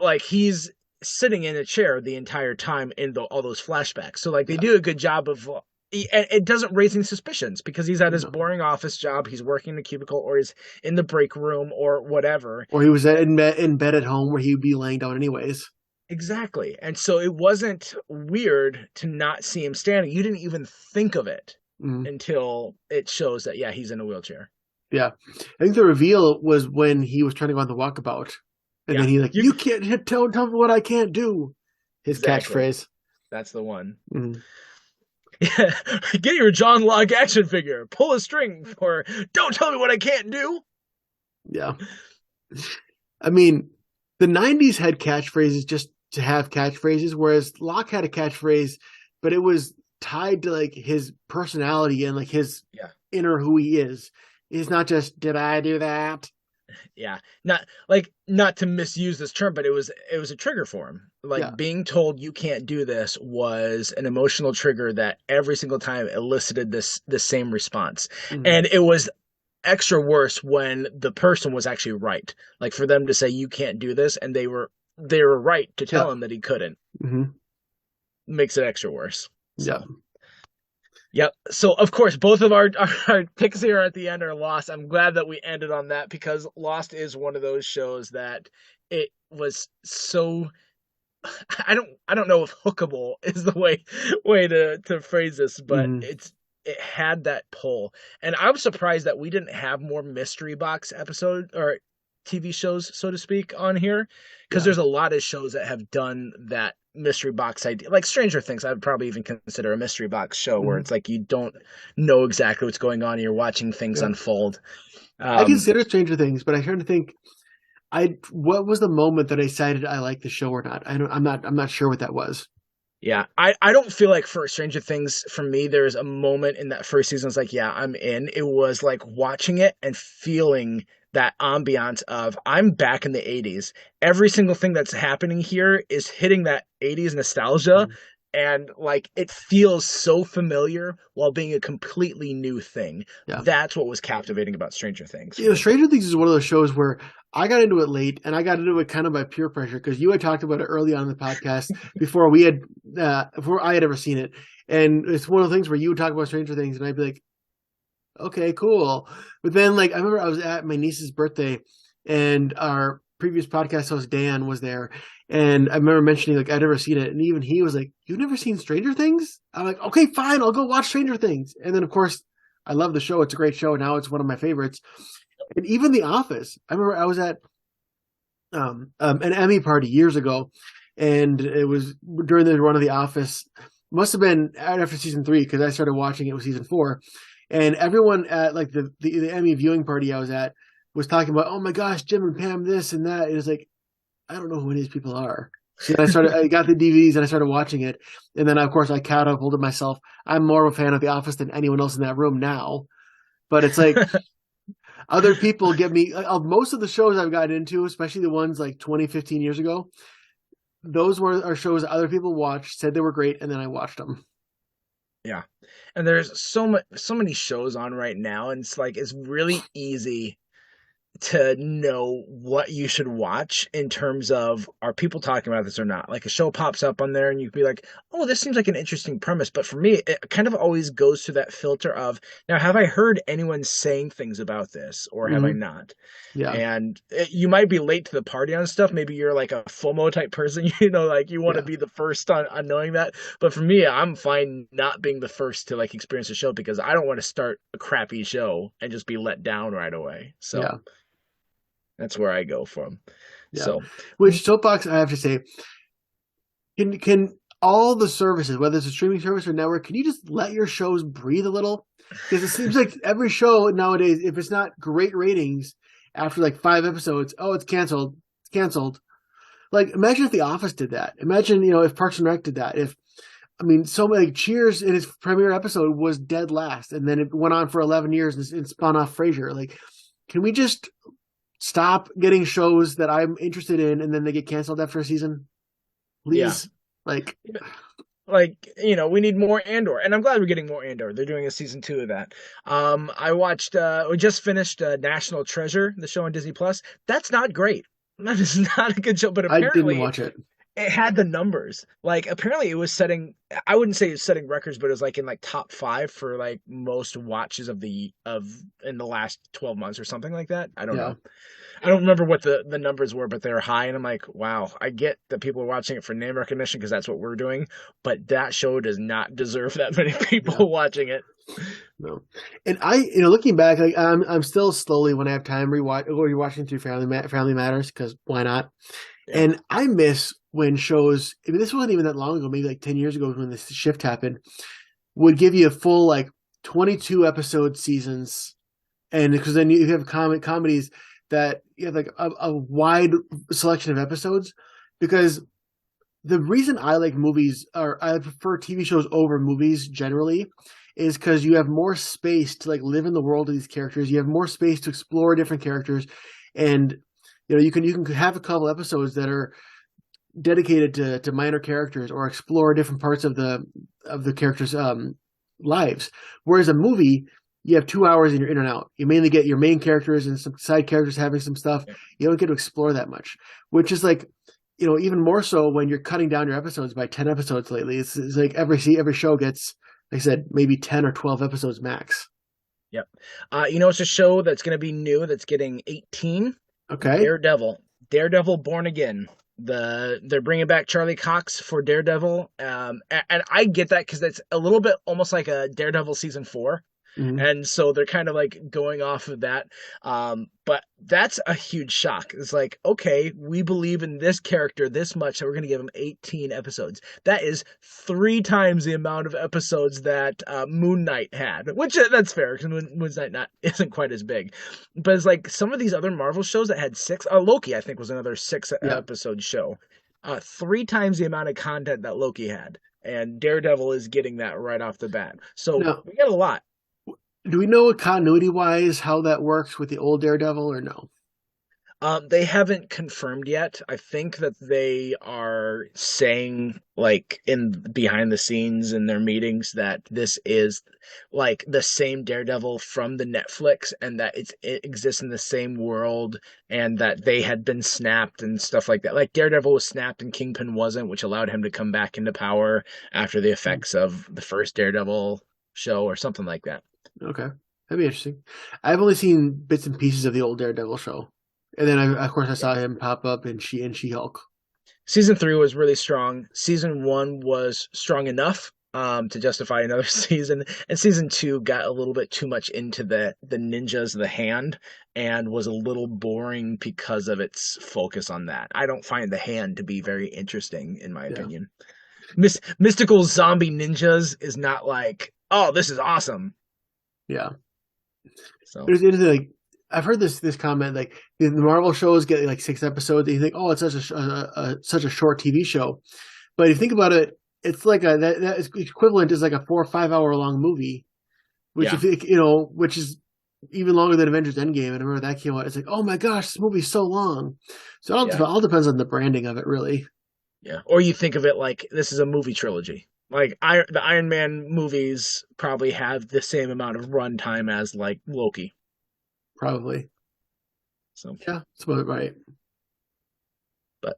like, he's sitting in a chair the entire time in all those flashbacks. So like, they do a good job of. It doesn't raise any suspicions, because he's at his boring office job. He's working in a cubicle, or he's in the break room, or whatever. Or he was in bed at home, where he'd be laying down anyways. Exactly. And so it wasn't weird to not see him standing. You didn't even think of it until it shows that, yeah, he's in a wheelchair. Yeah. I think the reveal was when he was trying to go on the Walkabout. And then he like, you can't tell me what I can't do. His catchphrase. That's the one. Mm-hmm. Yeah. Get your John Locke action figure. Pull a string, or don't tell me what I can't do. Yeah. I mean, the 90s had catchphrases just to have catchphrases, whereas Locke had a catchphrase, but it was tied to like his personality and like his inner who he is. It's not just, did I do that? Yeah, not to misuse this term, but it was a trigger for him. Like, being told you can't do this was an emotional trigger that every single time elicited the same response. And it was extra worse when the person was actually right. Like, for them to say you can't do this, and they were right to tell him that he couldn't, makes it extra worse. So. Yep. So, of course, both of our picks here at the end are Lost. I'm glad that we ended on that, because Lost is one of those shows that it was so. I don't know if hookable is the way to phrase this, but it had that pull, and I was surprised that we didn't have more mystery box episode or TV shows, so to speak, on here, because there's a lot of shows that have done that mystery box idea. Like Stranger Things, I would probably even consider a mystery box show, where it's like you don't know exactly what's going on, you're watching things unfold. I consider Stranger Things, but I try to think, what was the moment that I decided I liked the show or not? I'm not sure what that was. Yeah, I don't feel like for Stranger Things, for me, there's a moment in that first season, it's like, yeah, I'm in. It was like watching it and feeling that ambiance of, I'm back in the 80s. Every single thing that's happening here is hitting that 80s nostalgia. And like, it feels so familiar while being a completely new thing. Yeah. That's what was captivating about Stranger Things. You know, Stranger Things is one of those shows where I got into it late, and I got into it kind of by peer pressure, because you had talked about it early on in the podcast before I had ever seen it. And it's one of the things where you would talk about Stranger Things, and I'd be like, okay, cool. But then, like, I remember I was at my niece's birthday, and our previous podcast host, Dan, was there. And I remember mentioning, like, I'd never seen it. And even he was like, you've never seen Stranger Things? I'm like, okay, fine, I'll go watch Stranger Things. And then, of course, I love the show. It's a great show. Now it's one of my favorites. And even The Office. I remember I was at an Emmy party years ago, and it was during the run of The Office. Must have been after season 3, because I started watching it with season 4. And everyone at like the Emmy viewing party I was at was talking about, oh my gosh, Jim and Pam, this and that. It was like, I don't know who these people are. So I got the DVDs and I started watching it. And then, of course, I catapulted myself. I'm more of a fan of The Office than anyone else in that room now. But it's like other people get me, most of the shows I've gotten into, especially the ones like 20, 15 years ago, those are shows that other people watched, said they were great, and then I watched them. Yeah. And there's so many shows on right now, and it's like it's really easy to know what you should watch in terms of, are people talking about this or not. Like a show pops up on there and you can be like, oh, this seems like an interesting premise. But for me, it kind of always goes through that filter of, now, have I heard anyone saying things about this or have I Mm-hmm. not? Yeah. And you might be late to the party on stuff. Maybe you're like a FOMO type person, like you want to Yeah. be the first on knowing that. But for me, I'm fine not being the first to like experience a show because I don't want to start a crappy show and just be let down right away. So Yeah. that's where I go from. Yeah. So Which Soapbox, I have to say, can all the services, whether it's a streaming service or network, can you just let your shows breathe a little? Because it seems like every show nowadays, if it's not great ratings after like 5 episodes, oh, it's canceled. It's canceled. Like, imagine if The Office did that. Imagine, if Parks and Rec did that. So like Cheers in its premiere episode was dead last, and then it went on for 11 years and spun off Frasier. Like, can we just stop getting shows that I'm interested in and then they get canceled after a season? yeah, Please. Like, we need more Andor, and I'm glad we're getting more Andor. They're doing a season 2 of that. I watched. We just finished National Treasure, the show on Disney Plus. That's not great. That is not a good show, but I didn't apparently watch it. it had the numbers. Like apparently it was setting, I wouldn't say it's setting records, but it was like in like top 5 for like most watches of in the last 12 months or something like that. I don't Yeah. know. I don't remember what the numbers were, but they're high, and I'm like, wow, I get that people are watching it for name recognition because that's what we're doing, but that show does not deserve that many people Yeah. watching it. No. And looking back, like I'm still slowly, when I have time, rewatching through Family Matters, because why not? Yeah. And I miss when shows, this wasn't even that long ago, maybe like 10 years ago when this shift happened, would give you a full like 22 episode seasons. And because then you have comedies that you have like a wide selection of episodes. Because the reason I like movies, or I prefer TV shows over movies generally, is because you have more space to like live in the world of these characters. You have more space to explore different characters, and you can have a couple episodes that are dedicated to minor characters or explore different parts of the characters' lives. Whereas a movie, you have 2 hours and you're in and out. You mainly get your main characters and some side characters having some stuff. Yeah. You don't get to explore that much, which is like, even more so when you're cutting down your episodes by 10 episodes lately. It's like every show gets, like I said, maybe 10 or 12 episodes max. Yep. It's a show that's going to be new that's getting 18. Okay. Daredevil Born Again. They're bringing back Charlie Cox for Daredevil, and I get that because it's a little bit almost like a Daredevil season 4. Mm-hmm. And so they're kind of like going off of that. But that's a huge shock. It's like, okay, we believe in this character this much, so we're going to give him 18 episodes. That is 3 times the amount of episodes that Moon Knight had, which that's fair because Moon Knight isn't quite as big. But it's like some of these other Marvel shows that had 6, Loki, I think, was another 6 episode show. 3 times the amount of content that Loki had. And Daredevil is getting that right off the bat. So we got a lot. Do we know continuity-wise how that works with the old Daredevil or no? They haven't confirmed yet. I think that they are saying, like, in behind the scenes in their meetings, that this is like the same Daredevil from the Netflix, and that it exists in the same world, and that they had been snapped and stuff like that. Like Daredevil was snapped and Kingpin wasn't, which allowed him to come back into power after the effects of the first Daredevil show or something like that. Okay, that'd be interesting. I've only seen bits and pieces of the old Daredevil show, and then of course I saw him pop up in She-Hulk. Season 3 was really strong. Season 1 was strong enough to justify another season, and season 2 got a little bit too much into the ninjas of the hand and was a little boring because of its focus on that. I don't find the hand to be very interesting, in my opinion. Mystical zombie ninjas is not like, oh, this is awesome. Yeah. So There's like, I've heard this comment like the Marvel shows get like 6 episodes. And you think, oh, it's such a short TV show, but if you think about it, it's like that is equivalent is like a 4 or 5 hour long movie, which Yeah, if which is even longer than Avengers Endgame. And I remember that came out. It's like, oh my gosh, this movie's so long. So yeah, it all depends on the branding of it, really. yeah. Or you think of it like this is a movie trilogy. Like the Iron Man movies probably have the same amount of runtime as like Loki. Probably, So, yeah, that's about right. but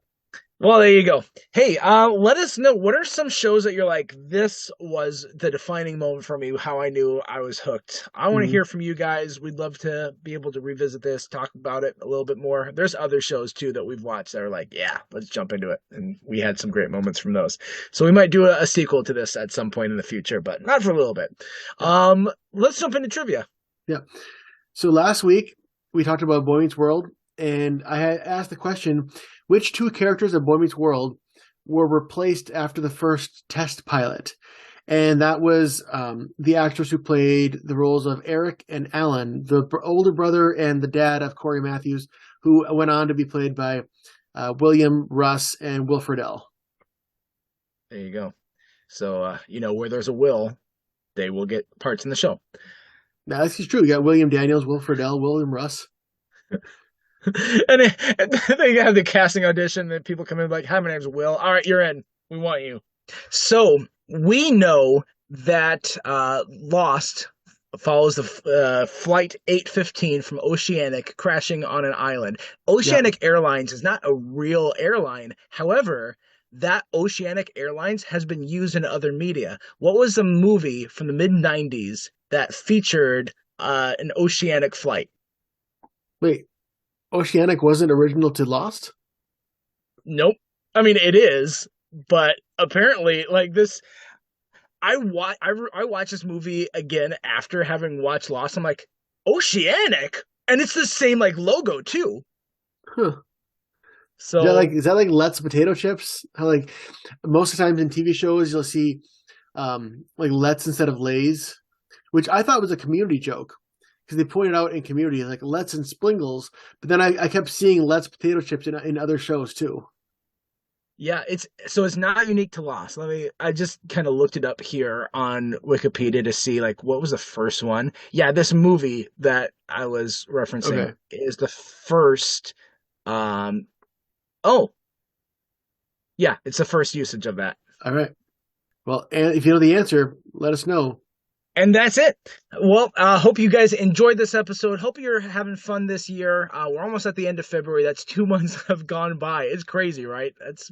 well, there you go. Hey, let us know what are some shows that you're like, this was the defining moment for me, how I knew I was hooked. I want to Mhm. hear from you guys. We'd love to be able to revisit this, talk about it a little bit more. There's other shows too that we've watched that are like, yeah, let's jump into it. And we had some great moments from those. So we might do a sequel to this at some point in the future, but not for a little bit. Yeah, Let's jump into trivia. yeah. So last week we talked about Boy Meets World, and I had asked the question: which two characters of Boy Meets World were replaced after the first test pilot? And that was the actors who played the roles of Eric and Alan, the older brother and the dad of Corey Matthews, who went on to be played by William, Russ, and Will Friedle. There you go. So, where there's a will, they will get parts in the show. Now, this is true. You got William Daniels, Will Friedle, William Russ. And they have the casting audition, and people come in like, "Hi, my name's Will. All right, you're in. We want you." So we know that Lost follows the flight 815 from Oceanic crashing on an island. Yeah. Oceanic Airlines is not a real airline. However, that Oceanic Airlines has been used in other media. What was the movie from the mid 90s that featured an oceanic flight? Wait, Oceanic wasn't original to Lost? Nope. I mean, it is, but apparently, like this, I watched this movie again after having watched Lost. I'm like, Oceanic, and it's the same like logo too. Huh. So Is that like Let's potato chips? How like most of the times in TV shows you'll see like Let's instead of Lay's, which I thought was a Community joke because they pointed out in Community like Let's and Splingles, but then I kept seeing Let's potato chips in other shows too. yeah, it's not unique to Lost. I just kind of looked it up here on Wikipedia to see like what was the first one. Yeah, this movie that I was referencing Okay, is the first. Um, oh, yeah, it's the first usage of that. all right. Well, and if you know the answer, let us know. And that's it. Well, hope you guys enjoyed this episode. Hope you're having fun this year. We're almost at the end of February. That's 2 months have gone by. It's crazy, right? It's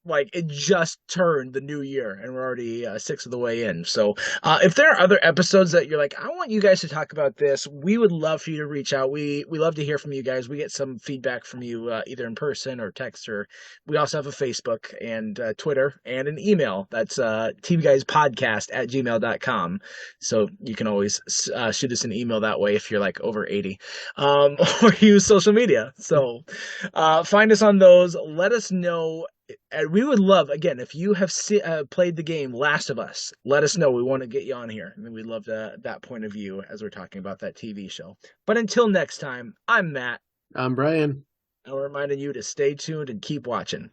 like it just turned the new year, and we're already six of the way in. So, if there are other episodes that you're like, I want you guys to talk about this, we would love for you to reach out. We love to hear from you guys. We get some feedback from you either in person or text, or we also have a Facebook and Twitter and an email. That's tvguyspodcast@gmail.com. So you can always shoot us an email that way if you're like over 80, or use social media. So find us on those. Let us know. And we would love, again, if you have played the game Last of Us, let us know. We want to get you on here. And we'd love that point of view as we're talking about that TV show. But until next time, I'm Matt. I'm Brian. I'm reminding you to stay tuned and keep watching.